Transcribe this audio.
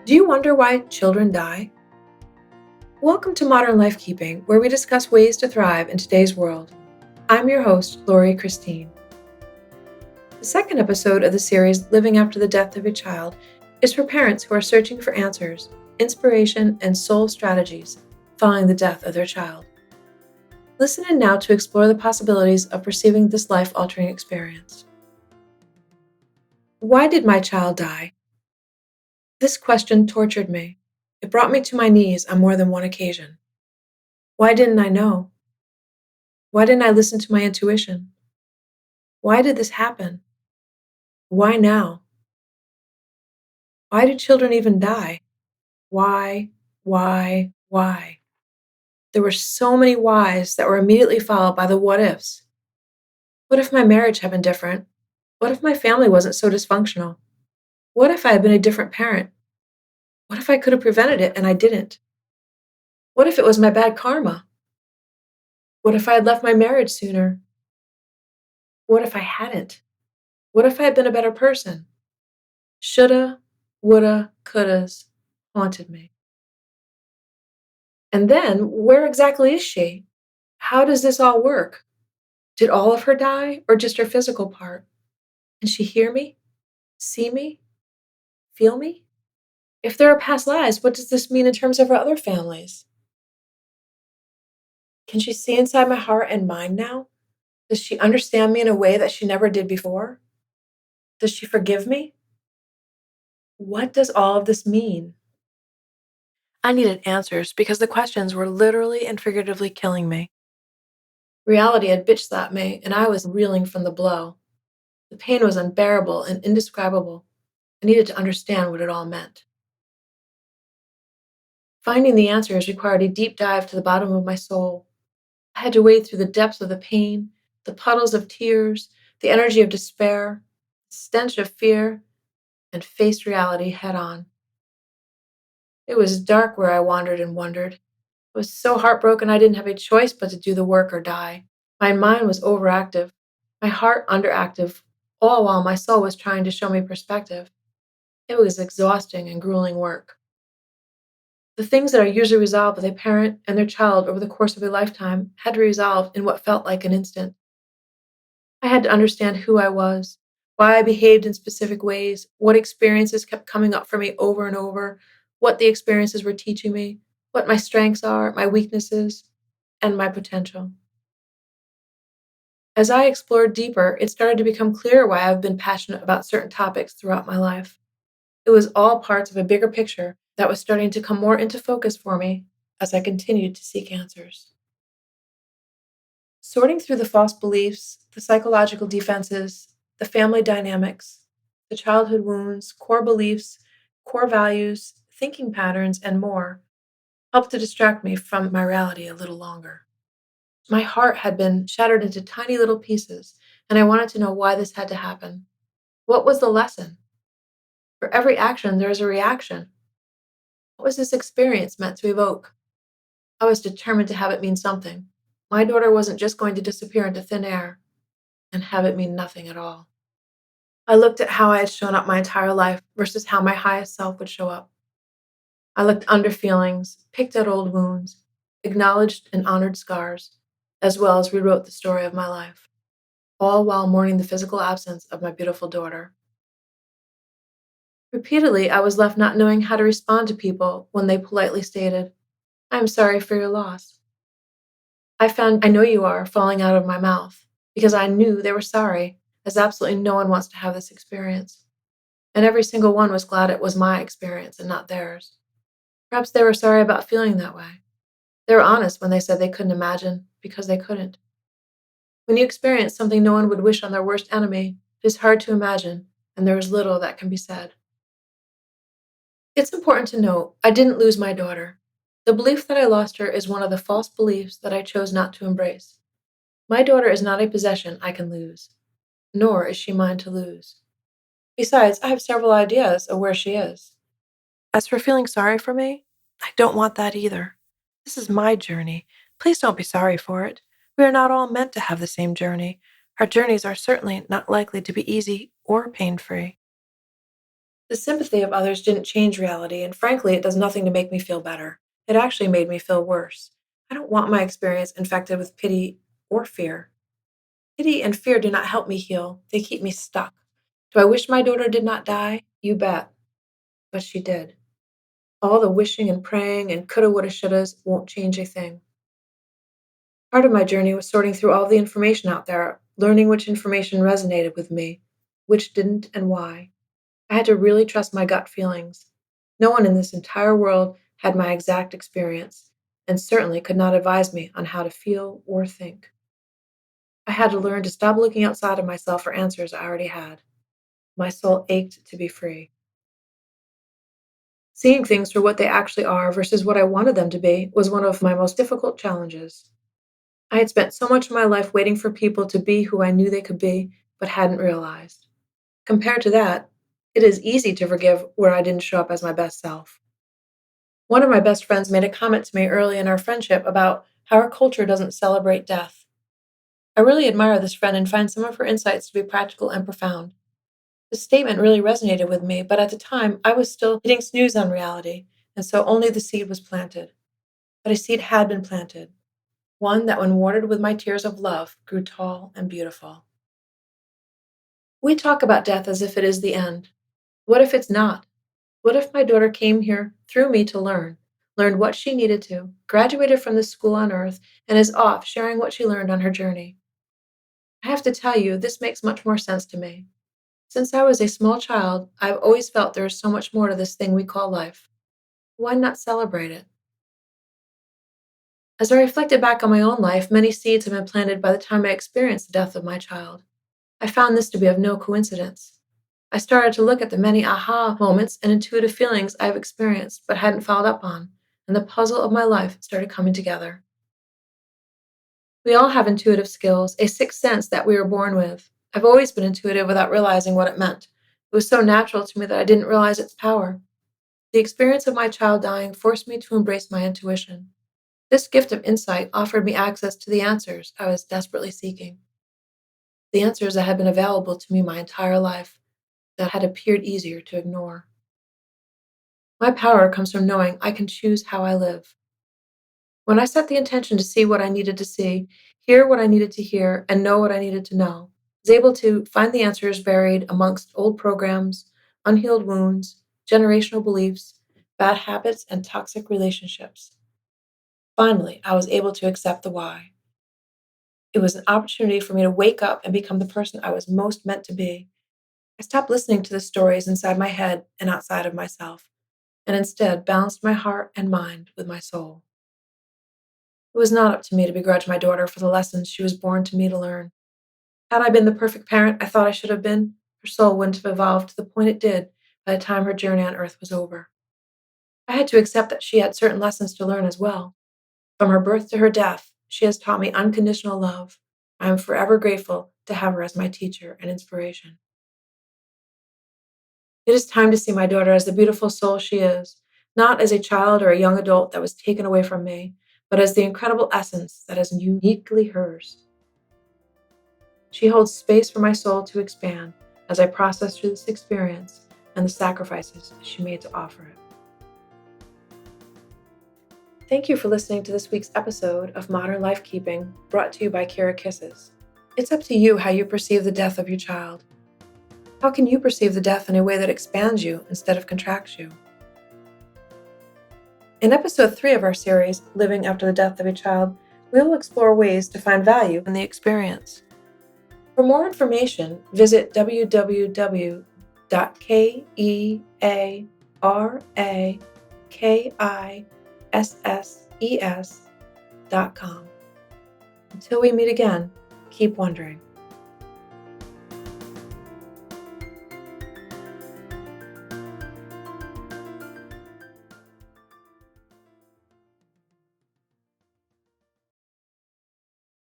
Do you wonder why children die? Welcome to Modern Lifekeeping, where we discuss ways to thrive in today's world. I'm your host, Lori Cristine. The second episode of the series, Living After the Death of a Child, is for parents who are searching for answers, inspiration, and soul strategies following the death of their child. Listen in now to explore the possibilities of perceiving this life-altering experience. Why did my child die? This question tortured me. It brought me to my knees on more than one occasion. Why didn't I know? Why didn't I listen to my intuition? Why did this happen? Why now? Why do children even die? Why, why? There were so many whys that were immediately followed by the what ifs. What if my marriage had been different? What if my family wasn't so dysfunctional? What if I had been a different parent? What if I could have prevented it and I didn't? What if it was my bad karma? What if I had left my marriage sooner? What if I hadn't? What if I had been a better person? Shoulda, woulda, couldas haunted me. And then, where exactly is she? How does this all work? Did all of her die, or just her physical part? Can she hear me? See me? Feel me? If there are past lives, what does this mean in terms of our other families? Can she see inside my heart and mind now? Does she understand me in a way that she never did before? Does she forgive me? What does all of this mean? I needed answers because the questions were literally and figuratively killing me. Reality had bitch slapped me, and I was reeling from the blow. The pain was unbearable and indescribable. I needed to understand what it all meant. Finding the answers required a deep dive to the bottom of my soul. I had to wade through the depths of the pain, the puddles of tears, the energy of despair, the stench of fear, and face reality head on. It was dark where I wandered and wondered. I was so heartbroken I didn't have a choice but to do the work or die. My mind was overactive, my heart underactive, all while my soul was trying to show me perspective. It was exhausting and grueling work. The things that are usually resolved with a parent and their child over the course of a lifetime had to be resolved in what felt like an instant. I had to understand who I was, why I behaved in specific ways, what experiences kept coming up for me over and over, what the experiences were teaching me, what my strengths are, my weaknesses, and my potential. As I explored deeper, it started to become clear why I've been passionate about certain topics throughout my life. It was all parts of a bigger picture that was starting to come more into focus for me as I continued to seek answers. Sorting through the false beliefs, the psychological defenses, the family dynamics, the childhood wounds, core beliefs, core values, thinking patterns, and more helped to distract me from my reality a little longer. My heart had been shattered into tiny little pieces, and I wanted to know why this had to happen. What was the lesson? For every action, there is a reaction. What was this experience meant to evoke? I was determined to have it mean something. My daughter wasn't just going to disappear into thin air and have it mean nothing at all. I looked at how I had shown up my entire life versus how my highest self would show up. I looked under feelings, picked at old wounds, acknowledged and honored scars, as well as rewrote the story of my life, all while mourning the physical absence of my beautiful daughter. Repeatedly, I was left not knowing how to respond to people when they politely stated, "I am sorry for your loss." I found "I know you are" falling out of my mouth because I knew they were sorry, as absolutely no one wants to have this experience. And every single one was glad it was my experience and not theirs. Perhaps they were sorry about feeling that way. They were honest when they said they couldn't imagine because they couldn't. When you experience something no one would wish on their worst enemy, it is hard to imagine, and there is little that can be said. It's important to note I didn't lose my daughter. The belief that I lost her is one of the false beliefs that I chose not to embrace. My daughter is not a possession I can lose, nor is she mine to lose. Besides, I have several ideas of where she is. As for feeling sorry for me, I don't want that either. This is my journey. Please don't be sorry for it. We are not all meant to have the same journey. Our journeys are certainly not likely to be easy or pain-free. The sympathy of others didn't change reality, and frankly, it does nothing to make me feel better. It actually made me feel worse. I don't want my experience infected with pity or fear. Pity and fear do not help me heal, they keep me stuck. Do I wish my daughter did not die? You bet. But she did. All the wishing and praying and coulda, woulda, shouldas won't change a thing. Part of my journey was sorting through all the information out there, learning which information resonated with me, which didn't, and why. I had to really trust my gut feelings. No one in this entire world had my exact experience, and certainly could not advise me on how to feel or think. I had to learn to stop looking outside of myself for answers I already had. My soul ached to be free. Seeing things for what they actually are versus what I wanted them to be was one of my most difficult challenges. I had spent so much of my life waiting for people to be who I knew they could be, but hadn't realized. Compared to that, it is easy to forgive where I didn't show up as my best self. One of my best friends made a comment to me early in our friendship about how our culture doesn't celebrate death. I really admire this friend and find some of her insights to be practical and profound. This statement really resonated with me, but at the time I was still hitting snooze on reality, and so only the seed was planted. But a seed had been planted, one that, when watered with my tears of love, grew tall and beautiful. We talk about death as if it is the end. What if it's not? What if my daughter came here through me to learn, learned what she needed to, graduated from this school on earth, and is off sharing what she learned on her journey? I have to tell you, this makes much more sense to me. Since I was a small child, I've always felt there is so much more to this thing we call life. Why not celebrate it? As I reflected back on my own life, many seeds have been planted by the time I experienced the death of my child. I found this to be of no coincidence. I started to look at the many aha moments and intuitive feelings I've experienced but hadn't followed up on, and the puzzle of my life started coming together. We all have intuitive skills, a sixth sense that we were born with. I've always been intuitive without realizing what it meant. It was so natural to me that I didn't realize its power. The experience of my child dying forced me to embrace my intuition. This gift of insight offered me access to the answers I was desperately seeking, the answers that had been available to me my entire life, that had appeared easier to ignore. My power comes from knowing I can choose how I live. When I set the intention to see what I needed to see, hear what I needed to hear, and know what I needed to know, I was able to find the answers buried amongst old programs, unhealed wounds, generational beliefs, bad habits, and toxic relationships. Finally, I was able to accept the why. It was an opportunity for me to wake up and become the person I was most meant to be. I stopped listening to the stories inside my head and outside of myself, and instead balanced my heart and mind with my soul. It was not up to me to begrudge my daughter for the lessons she was born to me to learn. Had I been the perfect parent I thought I should have been, her soul wouldn't have evolved to the point it did by the time her journey on earth was over. I had to accept that she had certain lessons to learn as well. From her birth to her death, she has taught me unconditional love. I am forever grateful to have her as my teacher and inspiration. It is time to see my daughter as the beautiful soul she is, not as a child or a young adult that was taken away from me, but as the incredible essence that is uniquely hers. She holds space for my soul to expand as I process through this experience and the sacrifices she made to offer it. Thank you for listening to this week's episode of Modern Life Keeping, brought to you by Keara Kisses. It's up to you how you perceive the death of your child. How can you perceive the death in a way that expands you instead of contracts you? In episode 3 of our series, Living After the Death of a Child, we will explore ways to find value in the experience. For more information, visit www.kearakisses.com. Until we meet again, keep wondering.